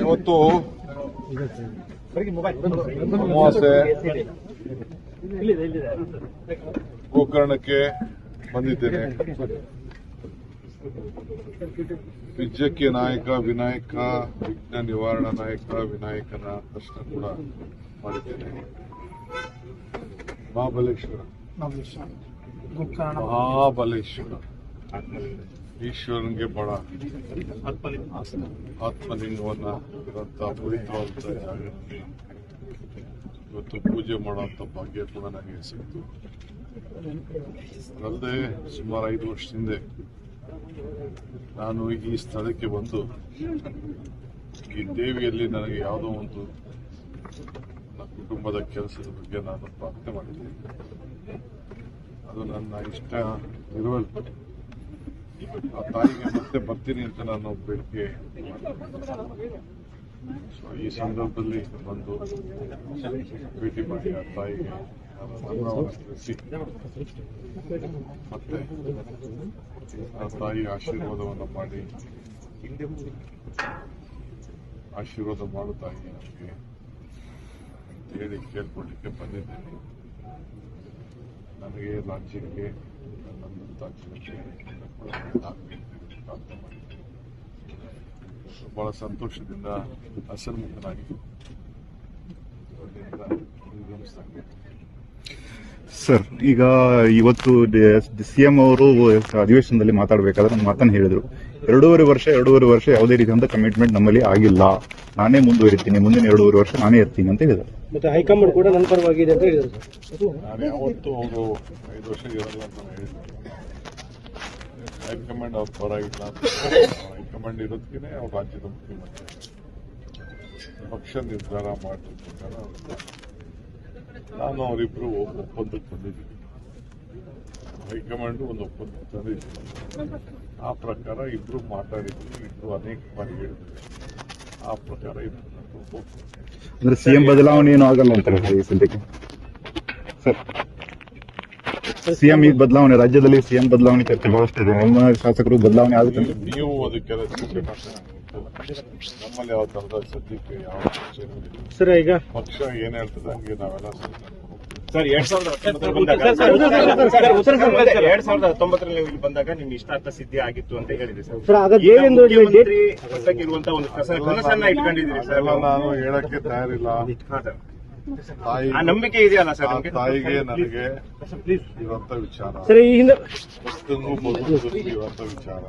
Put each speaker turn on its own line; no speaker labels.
ಇವತ್ತು ಅಮಾವಾಸ್ಯೆ ಗೋಕರ್ಣಕ್ಕೆ ಬಂದಿದ್ದೇನೆ. ವಿದ್ಯಕ್ಕೆ ನಾಯಕ ವಿನಾಯಕ, ವಿಘ್ನ ನಿವಾರಣ ನಾಯಕ ವಿನಾಯಕನ ದರ್ಶನ ಕೂಡ ಮಾಡಿದ್ದೇನೆ. ಮಹಾಬಲೇಶ್ವರ ಈಶ್ವರನಿಗೆ ಬಹಳ ಆತ್ಮಲಿಂಗವನ್ನ ಇರುವಂತಹ ಪವಿತ್ರವಾದಂತಹ ಜಾಗಕ್ಕೆ ಇವತ್ತು ಪೂಜೆ ಮಾಡುವಂತ ಭಾಗ್ಯ ಕೂಡ ನನಗೆ ಸಿಕ್ತು. ಅದಲ್ಲದೆ ಸುಮಾರು 5 ವರ್ಷದ ಹಿಂದೆ ನಾನು ಈ ಸ್ಥಳಕ್ಕೆ ಬಂದು ಈ ದೇವಿಯಲ್ಲಿ ನನಗೆ ಯಾವುದೋ ಒಂದು ನನ್ನ ಕುಟುಂಬದ ಕೆಲಸದ ಬಗ್ಗೆ ನಾನು ಪ್ರಾರ್ಥನೆ ಮಾಡಿದ್ದೇನೆ. ಅದು ನನ್ನ ಇಷ್ಟ ನೆರವೇರಿತು. ಆ ತಾಯಿಗೆ ಮತ್ತೆ ಬರ್ತೀನಿ ಅಂತ ನಾನು ಬೇಡಿಕೆ ಈ ಸಂದರ್ಭದಲ್ಲಿ ಬಂದು ಭೇಟಿ ಮಾಡಿ ಆ ತಾಯಿಗೆ ತಿಳಿಸಿ ಮತ್ತೆ ಆ ತಾಯಿ ಆಶೀರ್ವಾದವನ್ನು ಮಾಡಿ ಆಶೀರ್ವಾದ ಮಾಡು ತಾಯಿ ನನಗೆ ಅಂತ ಹೇಳಿ ಕೇಳ್ಕೊಳ್ಳಿಕ್ಕೆ ಬಂದಿದ್ದೇನೆ. ನನಗೆ ರಾಜ್ಯಕ್ಕೆ ನನ್ನಂತ ಜನಕ್ಕೆ ಬಹಳ ಸಂತೋಷದಿಂದ ಹಸನ್ಮುಖನಾಗಿ
ಸರ್, ಈಗ ಇವತ್ತು ಸಿಎಂ ಅವರು ಅಧಿವೇಶನದಲ್ಲಿ ಮಾತಾಡಬೇಕಾದ್ರೆ ಒಂದು ಮಾತನ್ನು ಹೇಳಿದ್ರು. 2.5 ವರ್ಷ ಯಾವುದೇ ರೀತಿಯಾದ ಕಮಿಟ್ಮೆಂಟ್ ನಮ್ಮಲ್ಲಿ ಆಗಿಲ್ಲ, ನಾನೇ ಮುಂದುವರಿತೀನಿ, ಮುಂದಿನ 2.5 ವರ್ಷ ನಾನೇ ಇರ್ತೀನಿ ಅಂತ ಹೇಳಿದ್ರು.
ಮತ್ತೆ ಹೈಕಮಾಂಡ್ ಕೂಡ ನನ್ನ ಪರವಾಗಿದೆ ಅಂತ ಹೇಳಿದ್ರು.
ನಾನು ಯಾವತ್ತೂ ಅವರು 5 ವರ್ಷ ಇರಲ್ಲ ಅಂತ ಹೇಳಿದ್ರು. ಹೈಕಮಾಂಡ್ ಅವ್ರ ಪರವಾಗಿಲ್ಲ. ಹೈಕಮಾಂಡ್ ಇರೋದಕ್ಕೆ ಅವ್ರ ರಾಜ್ಯದ ಮುಖ್ಯಮಂತ್ರಿ ಪಕ್ಷ ನಿರ್ಧಾರ ಮಾಡಿದ ನಾನು ಅವರಿಬ್ರು ಒಪ್ಪಂದಕ್ಕೆ ಬಂದಿದ್ದೀನಿ. ಹೈಕಮಾಂಡ್ ಒಂದು ಒಪ್ಪಂದಕ್ಕೆ ತಂದಿದ್ದೀನಿ. ಆ ಪ್ರಕಾರ ಇಬ್ರು ಮಾತಾಡಿದ್ವಿ, ಇಬ್ರು ಅನೇಕ ಬಾರಿ ಹೇಳಿದ್ವಿ. ಆ ಪ್ರಕಾರ
ಅಂದ್ರೆ ಸಿಎಂ ಬದಲಾವಣೆ ಏನು ಆಗಲ್ಲ ಅಂತಾರೆ ಈ ಸದ್ಯಕ್ಕೆ ಸರ್. ಸಿಎಂ ಈಗ ಬದಲಾವಣೆ, ರಾಜ್ಯದಲ್ಲಿ ಸಿಎಂ ಬದಲಾವಣೆ ಚರ್ಚೆ ಬಹಳಷ್ಟು ಇದೆ. ನಿಮ್ಮ ಶಾಸಕರು ಬದಲಾವಣೆ ಆಗುತ್ತೆ
ನೀವು ಅದಕ್ಕೆಲ್ಲ ನಮ್ಮಲ್ಲಿ ಯಾವ ತರದ ಸದ್ಯಕ್ಕೆ ಯಾವ ಚರ್ಚೆ
ಸರ್. ಈಗ
ಪಕ್ಷ ಏನ್ ಹೇಳ್ತದೆ ಹಂಗೆ ನಾವೆಲ್ಲ
ಸರ್ 2019ರಲ್ಲಿ ನೀವು ಇಲ್ಲಿ ಬಂದಾಗ ನಿಮ್ ಇಷ್ಟಾರ್ಥ ಸಿದ್ಧಿ ಆಗಿತ್ತು ಅಂತ ಹೇಳಿದ್ರಿ ಸರ್. ಇರುವಂತಹ ಒಂದು ಕನಸನ್ನ ಇಟ್ಕೊಂಡಿದ್ದೀರಿ ಸರ್.
ನಾನು ಹೇಳಕ್ಕೆ ತಯಾರಿಲ್ಲ.
ಆ ನಂಬಿಕೆ ಇದೆಯಲ್ಲ ಸರ್
ತಾಯಿಗೆ ನನಗೆ ಇರುವಂತ ವಿಚಾರ,
ಸರ್ ಈ ಹಿಂದೆ
ಇರುವಂತ ವಿಚಾರ